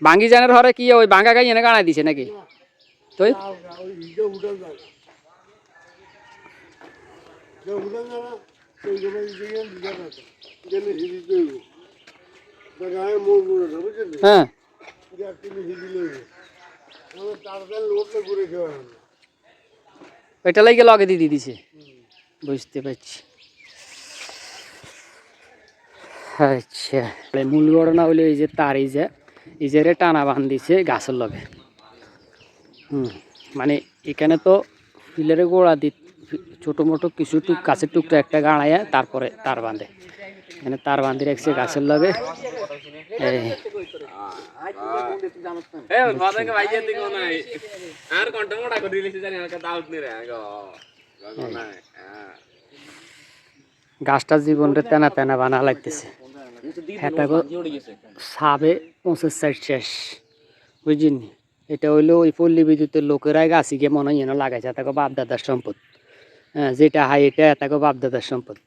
ভাঙ্গি জানের হরে কি ওই ভাঙ্গা গাই এনে গাড়াই দিছে নাকি তুই হ্যাঁ ওইটা লাগে লগে দিয়ে দিছে বুঝতে পারছি আচ্ছা মূল ঘটনা হলো এই যে তার এই যে টানা বান দিছে গাছের লগে মানে এখানে তো ফিলের গোড়া দি ছোটো মোটো কিছু গাছের টুকটা একটা গাড়াইয়া তারপরে তার বাঁধে এখানে তার বাঁধি রাখছে গাছের লগে গাছটা জীবনটা তেনা তেনা বানা লাগতেছে সাবে ৫০ শেষ বুঝিনি এটা হইলো ওই পল্লী বিদ্যুতের লোকেরাই গাছি গিয়ে মনে হয় লাগাইছে তাকে বাপ দাদার সম্পদ হ্যাঁ যেটা হাই এটা তাকে বাপ দাদার সম্পদ